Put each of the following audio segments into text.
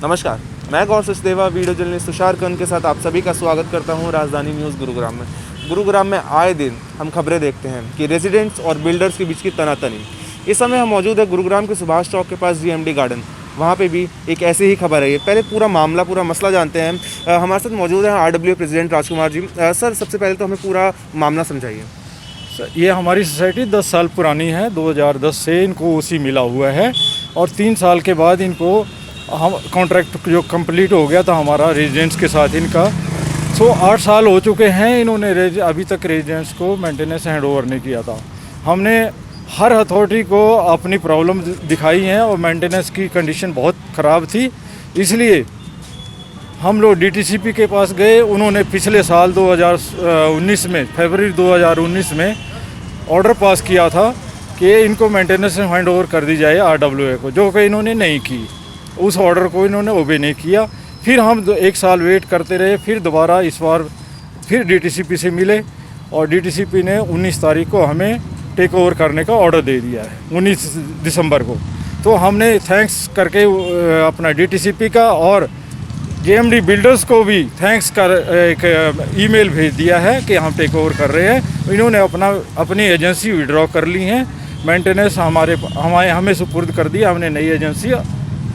नमस्कार, मैं गौर Sachdeva video journalist Tushar कर्ण के साथ आप सभी का स्वागत करता हूं राजधानी न्यूज़ गुरुग्राम में। गुरुग्राम में आए दिन हम खबरें देखते हैं कि रेजिडेंट्स और बिल्डर्स के बीच की तनातनी। इस समय हम मौजूद है गुरुग्राम के सुभाष चौक के पास GMD गार्डन। वहाँ पे भी एक ऐसी ही खबर है। पहले पूरा मसला जानते हैं। हमारे साथ मौजूद है RWA president Rajkumar ji. Sir, सबसे पहले तो हमें पूरा मामला समझाइए। ये हमारी सोसाइटी 10 साल पुरानी है। 2010 से इनको ओसी मिला हुआ है और 3 साल के बाद इनको हम कॉन्ट्रैक्ट जो कंप्लीट हो गया था हमारा रेजिडेंट्स के साथ इनका, 8 साल हो चुके हैं। इन्होंने अभी तक रेजिडेंट्स को मेंटेनेंस हैंड ओवर नहीं किया था। हमने हर अथॉरिटी को अपनी प्रॉब्लम दिखाई है और मेंटेनेंस की कंडीशन बहुत ख़राब थी। इसलिए हम लोग DTCP के पास गए। उन्होंने पिछले साल 2019 में, फरवरी 2019 में ऑर्डर पास किया था कि इनको मेंटेनेंस हैंड ओवर कर दी जाए RWA को, जो कि इन्होंने नहीं की। उस ऑर्डर को इन्होंने ओबे नहीं किया। फिर हम 1 साल वेट करते रहे। फिर दोबारा इस बार फिर DTCP से मिले और DTCP ने 19 तारीख को हमें टेक ओवर करने का ऑर्डर दे दिया है, 19 दिसंबर को। तो हमने थैंक्स करके अपना DTCP का और JMD बिल्डर्स को भी थैंक्स कर एक ईमेल भेज दिया है कि हम टेक ओवर कर रहे हैं। इन्होंने अपनी एजेंसी विड्रॉ कर ली है। मेंटेनेंस हमें सुपुर्द कर दिया। हमने नई एजेंसी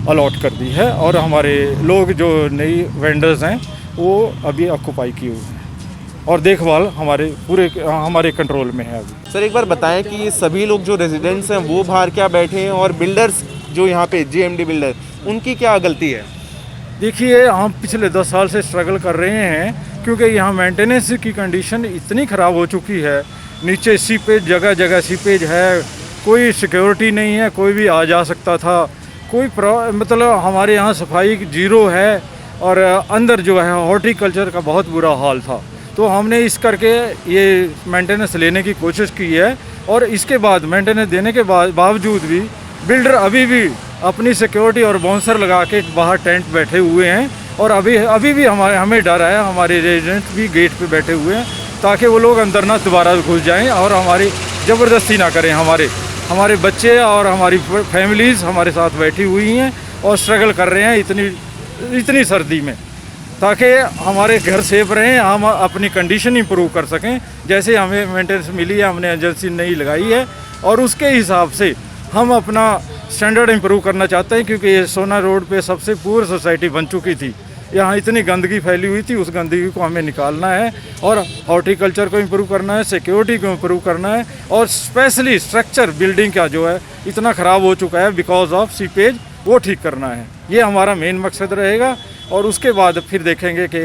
अलॉट कर दी है और हमारे लोग जो नई वेंडर्स हैं वो अभी ऑक्यूपाई किए हुए हैं और देखभाल हमारे कंट्रोल में है अभी। सर, एक बार बताएं कि सभी लोग जो रेजिडेंट्स हैं वो बाहर क्या बैठे हैं और बिल्डर्स जो यहाँ पे GMD बिल्डर, उनकी क्या गलती है? देखिए, हम पिछले 10 साल से स्ट्रगल कर रहे हैं क्योंकि यहाँ मेंटेनेंस की कंडीशन इतनी ख़राब हो चुकी है। नीचे सीपेज, जगह जगह सीपेज है, कोई सिक्योरिटी नहीं है, कोई भी आ जा सकता था। मतलब हमारे यहाँ सफाई जीरो है और अंदर जो है हॉर्टिकल्चर का बहुत बुरा हाल था। तो हमने इस करके ये मेंटेनेंस लेने की कोशिश की है और इसके बाद मेंटेनेंस देने के बावजूद भी बिल्डर अभी भी अपनी सिक्योरिटी और बाउंसर लगा के बाहर टेंट बैठे हुए हैं और अभी भी हमें डर है। हमारे रेजिडेंट भी गेट पे बैठे हुए हैं ताकि वो लोग अंदर ना दोबारा घुस जाएं और हमारी ज़बरदस्ती ना करें। हमारे बच्चे और हमारी फैमिलीज़ हमारे साथ बैठी हुई हैं और स्ट्रगल कर रहे हैं इतनी सर्दी में, ताकि हमारे घर सेफ रहें, हम अपनी कंडीशन इंप्रूव कर सकें। जैसे हमें मेंटेनेंस मिली है, हमने एजेंसी नई लगाई है और उसके हिसाब से हम अपना स्टैंडर्ड इंप्रूव करना चाहते हैं क्योंकि ये सोना रोड पे सबसे पुअर सोसाइटी बन चुकी थी। यहाँ इतनी गंदगी फैली हुई थी, उस गंदगी को हमें निकालना है और हॉर्टिकल्चर को इम्प्रूव करना है, सिक्योरिटी को इम्प्रूव करना है और स्पेशली स्ट्रक्चर बिल्डिंग का जो है इतना ख़राब हो चुका है बिकॉज ऑफ सीपेज, वो ठीक करना है। ये हमारा मेन मकसद रहेगा और उसके बाद फिर देखेंगे कि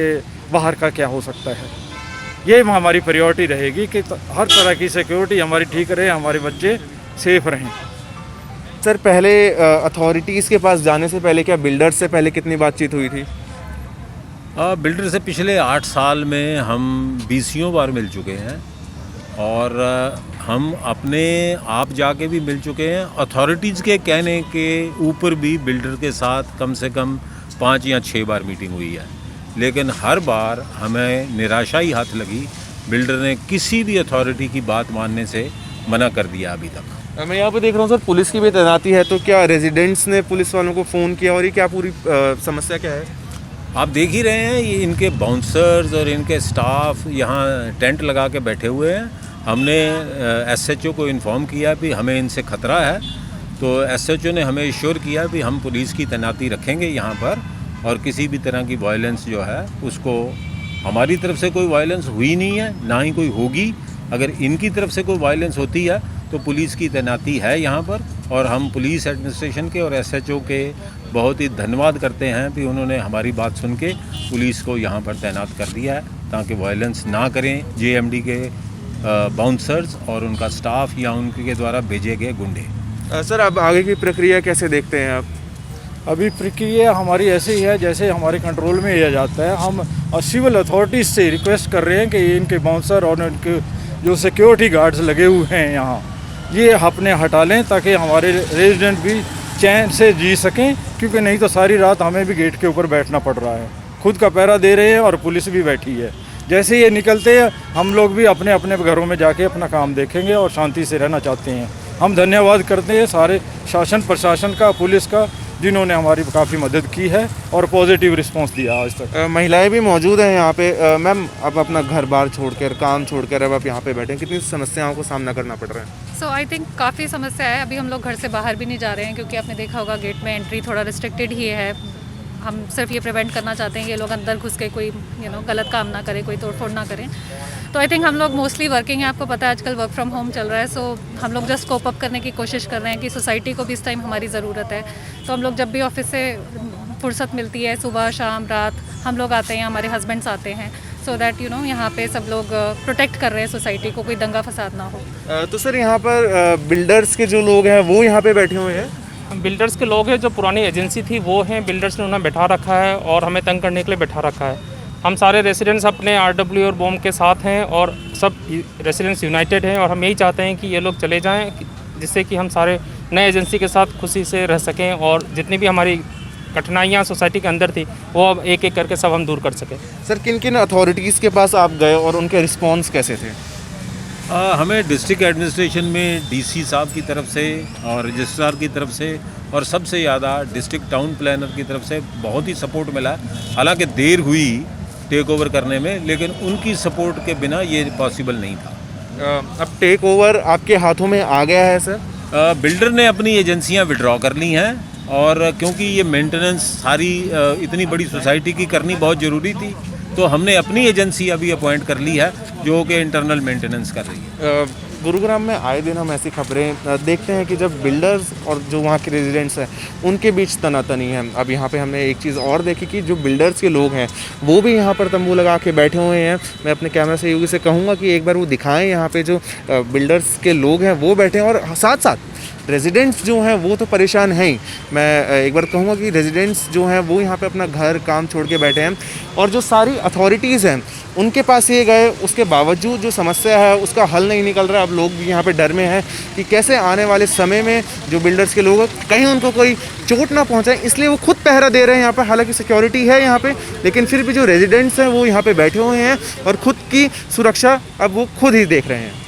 बाहर का क्या हो सकता है। ये हमारी प्रायोरिटी रहेगी कि हर तरह की सिक्योरिटी हमारी ठीक रहे, हमारे बच्चे सेफ रहें। सर, पहले अथॉरिटीज़ के पास जाने से पहले क्या बिल्डर्स से पहले कितनी बातचीत हुई थी? बिल्डर से पिछले 8 साल में हम 20 बार मिल चुके हैं और हम अपने आप जाके भी मिल चुके हैं। अथॉरिटीज़ के कहने के ऊपर भी बिल्डर के साथ कम से कम 5 या 6 बार मीटिंग हुई है, लेकिन हर बार हमें निराशा ही हाथ लगी। बिल्डर ने किसी भी अथॉरिटी की बात मानने से मना कर दिया अभी तक। मैं यहाँ पे देख रहा हूँ सर, पुलिस की भी तैनाती है, तो क्या रेजिडेंट्स ने पुलिस वालों को फ़ोन किया और ये क्या पूरी समस्या क्या है? आप देख ही रहे हैं, ये इनके बाउंसर्स और इनके स्टाफ यहाँ टेंट लगा के बैठे हुए हैं। हमने SHO को इन्फॉर्म किया कि हमें इनसे ख़तरा है, तो SHO ने हमें इश्योर किया कि हम पुलिस की तैनाती रखेंगे यहाँ पर और किसी भी तरह की वायलेंस जो है उसको, हमारी तरफ से कोई वायलेंस हुई नहीं है, ना ही कोई होगी। अगर इनकी तरफ से कोई वायलेंस होती है तो पुलिस की तैनाती है यहाँ पर और हम पुलिस एडमिनिस्ट्रेशन के और SHO के बहुत ही धन्यवाद करते हैं कि उन्होंने हमारी बात सुन के पुलिस को यहाँ पर तैनात कर दिया है ताकि वायलेंस ना करें JMD के बाउंसर्स और उनका स्टाफ या उनके द्वारा भेजे गए गुंडे। सर, अब आगे की प्रक्रिया कैसे देखते हैं आप? अभी प्रक्रिया हमारी ऐसे ही है जैसे हमारे कंट्रोल में लिया जाता है। हम सिविल अथॉरिटीज़ से रिक्वेस्ट कर रहे हैं कि इनके बाउंसर और इनके जो सिक्योरिटी गार्ड्स लगे हुए हैं यहाँ, ये अपने हटा लें ताकि हमारे रेजिडेंट भी चैन से जी सकें, क्योंकि नहीं तो सारी रात हमें भी गेट के ऊपर बैठना पड़ रहा है। खुद का पहरा दे रहे हैं और पुलिस भी बैठी है। जैसे ये निकलते हैं हम लोग भी अपने अपने घरों में जाके अपना काम देखेंगे और शांति से रहना चाहते हैं। हम धन्यवाद करते हैं सारे शासन प्रशासन का, पुलिस का, जिन्होंने हमारी काफ़ी मदद की है और पॉजिटिव रिस्पांस दिया आज तक। महिलाएं भी मौजूद हैं यहाँ पे। मैम, आप अपना घर बार छोड़कर, काम छोड़कर अब आप यहाँ पे बैठे हैं, कितनी समस्याओं को सामना करना पड़ रहा है? सो आई थिंक काफ़ी समस्या है। अभी हम लोग घर से बाहर भी नहीं जा रहे हैं क्योंकि आपने देखा होगा गेट में एंट्री थोड़ा रिस्ट्रिक्टेड ही है। हम सिर्फ ये प्रिवेंट करना चाहते हैं कि ये लोग अंदर घुस के कोई गलत काम ना करें, कोई तोड़फोड़ ना करें। तो आई थिंक हम लोग मोस्टली वर्किंग है, आपको पता है आजकल वर्क फ्रॉम होम चल रहा है। सो हम लोग जस्ट कोप अप करने की कोशिश कर रहे हैं कि सोसाइटी को भी इस टाइम हमारी ज़रूरत है। तो हम लोग जब भी ऑफिस से फुर्सत मिलती है, सुबह शाम रात हम लोग आते हैं, हमारे हस्बैंड्स आते हैं, सो दैट यहाँ पे सब लोग प्रोटेक्ट कर रहे हैं सोसाइटी को, कोई दंगा फसाद ना हो। तो सर, यहाँ पर बिल्डर्स के जो लोग हैं वो यहाँ पे बैठे हुए हैं? बिल्डर्स के लोग हैं, जो पुरानी एजेंसी थी वो हैं, बिल्डर्स ने उन्हें बैठा रखा है और हमें तंग करने के लिए बैठा रखा है। हम सारे रेसिडेंट्स अपने आरडब्ल्यू और बॉम के साथ हैं और सब रेसिडेंट्स यूनाइटेड हैं और हम यही चाहते हैं कि ये लोग चले जाएं, जिससे कि हम सारे नए एजेंसी के साथ खुशी से रह सकें और जितनी भी हमारी कठिनाइयाँ सोसाइटी के अंदर थी वो अब एक एक करके सब हम दूर कर सकें। सर, किन किन अथॉरिटीज़ के पास आप गए और उनके रिस्पॉन्स कैसे थे? हमें डिस्ट्रिक्ट एडमिनिस्ट्रेशन में डीसी साहब की तरफ से और रजिस्ट्रार की तरफ से और सबसे ज़्यादा डिस्ट्रिक्ट टाउन प्लानर की तरफ से बहुत ही सपोर्ट मिला। हालांकि देर हुई टेक ओवर करने में, लेकिन उनकी सपोर्ट के बिना ये पॉसिबल नहीं था। अब टेक ओवर आपके हाथों में आ गया है सर? बिल्डर ने अपनी एजेंसियां विड्रॉ कर ली हैं और क्योंकि ये मेंटेनेंस सारी इतनी बड़ी सोसाइटी की करनी बहुत ज़रूरी थी, तो हमने अपनी एजेंसी अभी अपॉइंट कर ली है जो कि इंटरनल मेंटेनेंस कर रही है। गुरुग्राम में आए दिन हम ऐसी खबरें देखते हैं कि जब बिल्डर्स और जो वहाँ के रेजिडेंट्स हैं उनके बीच तनातनी है। अब यहाँ पे हमने एक चीज़ और देखी कि जो बिल्डर्स के लोग हैं वो भी यहाँ पर तंबू लगा के बैठे हुए हैं। मैं अपने कैमरा सहयोगी से कहूँगा कि एक बार वो दिखाएं यहाँ पे जो बिल्डर्स के लोग हैं वो बैठे हैं और साथ साथ रेजिडेंट्स जो हैं वो तो परेशान हैं ही। मैं एक बार कहूँगा कि रेजिडेंट्स जो हैं वो यहाँ पे अपना घर काम छोड़ के बैठे हैं और जो सारी अथॉरिटीज़ हैं उनके पास ये गए, उसके बावजूद जो समस्या है उसका हल नहीं निकल रहा। अब लोग भी यहाँ पे डर में हैं कि कैसे आने वाले समय में जो बिल्डर्स के लोग हैं कहीं उनको कोई चोट ना पहुँचाए, इसलिए वो खुद पहरा दे रहे हैं यहाँ पे। हालांकि सिक्योरिटी है यहाँ पे, लेकिन फिर भी जो रेजिडेंट्स हैं वो यहाँ पे बैठे हुए हैं और ख़ुद की सुरक्षा अब वो खुद ही देख रहे हैं।